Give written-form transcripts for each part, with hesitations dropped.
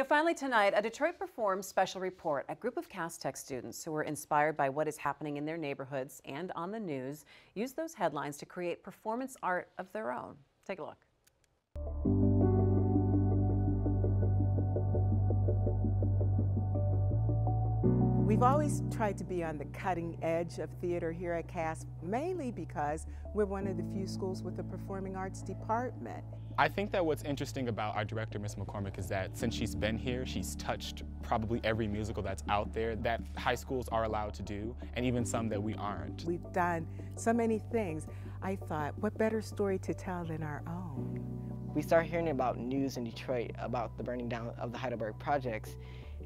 Finally tonight, a Detroit Performs special report. A group of Cass Tech students who were inspired by what is happening in their neighborhoods and on the news used those headlines to create performance art of their own. Take a look. We've always tried to be on the cutting edge of theater here at Cass, mainly because we're one of the few schools with a performing arts department. I think that what's interesting about our director, Ms. McCormick, is that since she's been here, she's touched probably every musical that's out there that high schools are allowed to do, and even some that we aren't. We've done so many things. I thought, what better story to tell than our own? We started hearing about news in Detroit about the burning down of the Heidelberg projects,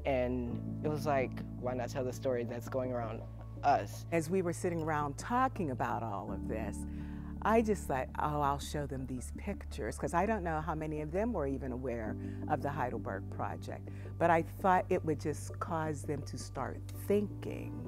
and it was like, why not tell the story that's going around us? As we were sitting around talking about all of this, I just thought, oh, I'll show them these pictures, because I don't know how many of them were even aware of the Heidelberg project. But I thought it would just cause them to start thinking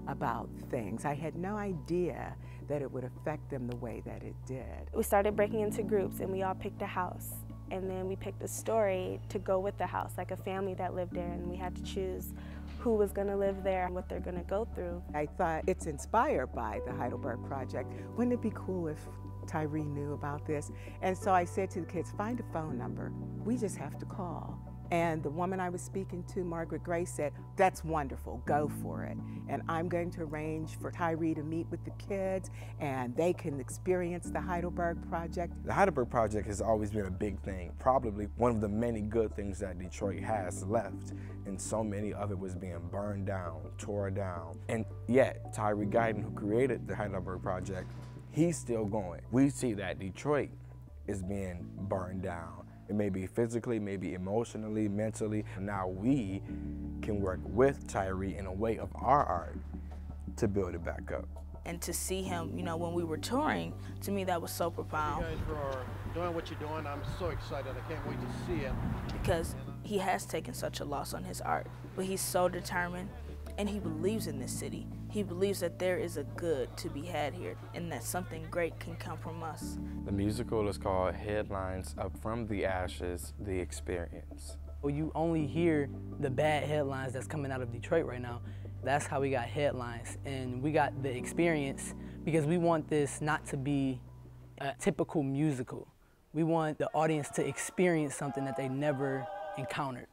about things. I had no idea that it would affect them the way that it did. We started breaking into groups, and we all picked a house. And then we picked a story to go with the house, like a family that lived there, and we had to choose who was going to live there and what they're going to go through. I thought it's inspired by the Heidelberg project. Wouldn't it be cool if Tyree knew about this? And so I said to the kids, find a phone number. We just have to call. And the woman I was speaking to, Margaret Gray, said, that's wonderful, go for it. And I'm going to arrange for Tyree to meet with the kids and they can experience the Heidelberg project. The Heidelberg project has always been a big thing, probably one of the many good things that Detroit has left. And so many of it was being burned down, tore down. And yet, Tyree Guyton, who created the Heidelberg project, he's still going. We see that Detroit is being burned down. It may be physically, maybe emotionally, mentally. Now we can work with Tyree in a way of our art to build it back up. And to see him, you know, when we were touring, to me that was so profound. You guys are doing what you're doing. I'm so excited. I can't wait to see it. Because he has taken such a loss on his art, but he's so determined and he believes in this city. He believes that there is a good to be had here and that something great can come from us. The musical is called Headlines Up From the Ashes, The Experience. Well, you only hear the bad headlines that's coming out of Detroit right now. That's how we got Headlines, and we got the experience because we want this not to be a typical musical. We want the audience to experience something that they never encountered.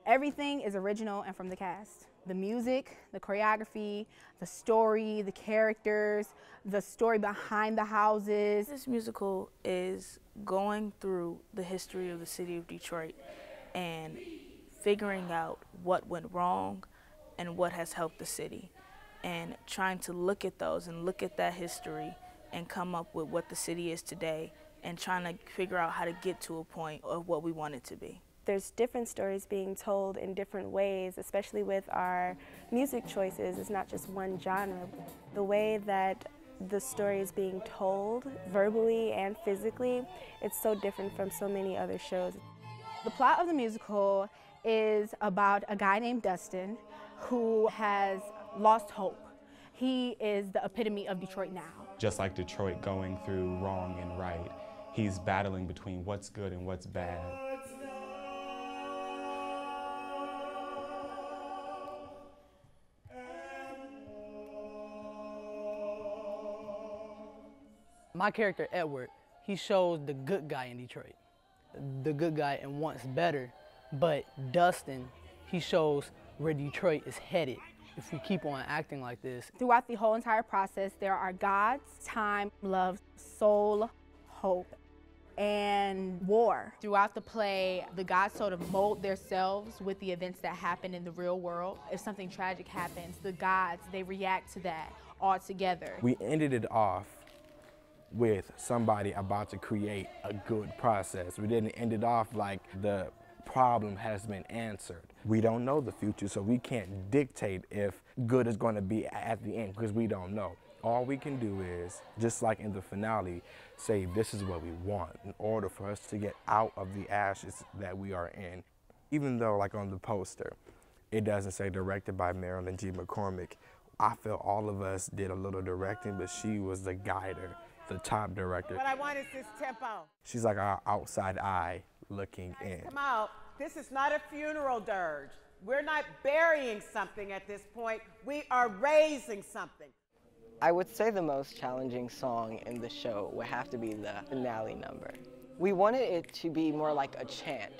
Everything is original and from the cast. The music, the choreography, the story, the characters, the story behind the houses. This musical is going through the history of the city of Detroit and figuring out what went wrong and what has helped the city, and trying to look at those and look at that history and come up with what the city is today and trying to figure out how to get to a point of what we want it to be. There's different stories being told in different ways, especially with our music choices. It's not just one genre. The way that the story is being told, verbally and physically, it's so different from so many other shows. The plot of the musical is about a guy named Dustin who has lost hope. He is the epitome of Detroit now. Just like Detroit going through wrong and right, he's battling between what's good and what's bad. My character, Edward, he shows the good guy in Detroit, the good guy and wants better. But Dustin, he shows where Detroit is headed if we keep on acting like this. Throughout the whole entire process, there are gods, time, love, soul, hope, and war. Throughout the play, the gods sort of mold themselves with the events that happen in the real world. If something tragic happens, the gods, they react to that all together. We ended it off with somebody about to create a good process. We didn't end it off like the problem has been answered. We don't know the future, so we can't dictate if good is going to be at the end because we don't know. All we can do is, just like in the finale, say this is what we want in order for us to get out of the ashes that we are in. Even though, like on the poster, it doesn't say directed by Marilyn G. McCormick, I feel all of us did a little directing, but she was the guider the top director. What I want is this tempo. She's like our outside eye looking in. Come out. This is not a funeral dirge. We're not burying something at this point. We are raising something. I would say the most challenging song in the show would have to be the finale number. We wanted it to be more like a chant.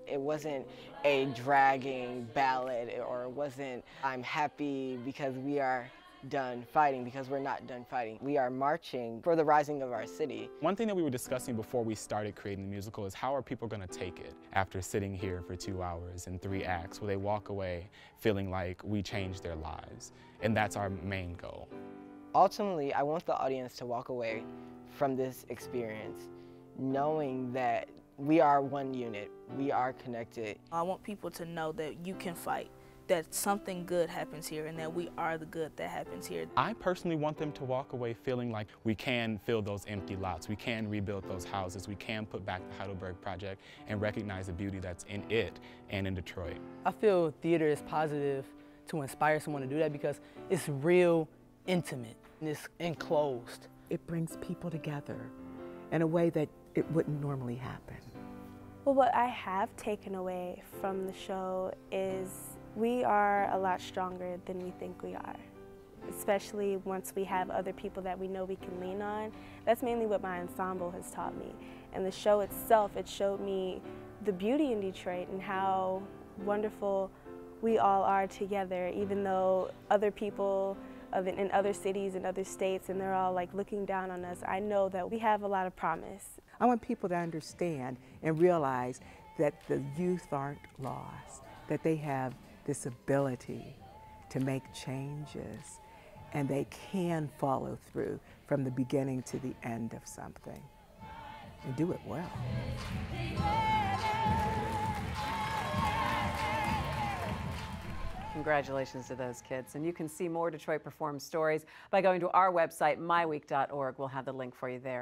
It wasn't a dragging ballad, or it wasn't, I'm happy because we are done fighting, because we're not done fighting. We are marching for the rising of our city. One thing that we were discussing before we started creating the musical is how are people going to take it after sitting here for 2 hours and 3 acts? Will they walk away feeling like we changed their lives? And that's our main goal. Ultimately, I want the audience to walk away from this experience knowing that we are one unit, we are connected. I want people to know that you can fight, that something good happens here, and that we are the good that happens here. I personally want them to walk away feeling like we can fill those empty lots, we can rebuild those houses, we can put back the Heidelberg Project and recognize the beauty that's in it and in Detroit. I feel theater is positive to inspire someone to do that because it's real intimate and it's enclosed. It brings people together in a way that it wouldn't normally happen. Well, what I have taken away from the show is we are a lot stronger than we think we are, especially once we have other people that we know we can lean on. That's mainly what my ensemble has taught me. And the show itself, it showed me the beauty in Detroit and how wonderful we all are together, even though other people in other cities and other states, and they're all like looking down on us. I know that we have a lot of promise. I want people to understand and realize that the youth aren't lost, that they have this ability to make changes, and they can follow through from the beginning to the end of something and do it well. Congratulations to those kids. And you can see more Detroit Perform stories by going to our website, MiWeek.org. We'll have the link for you there.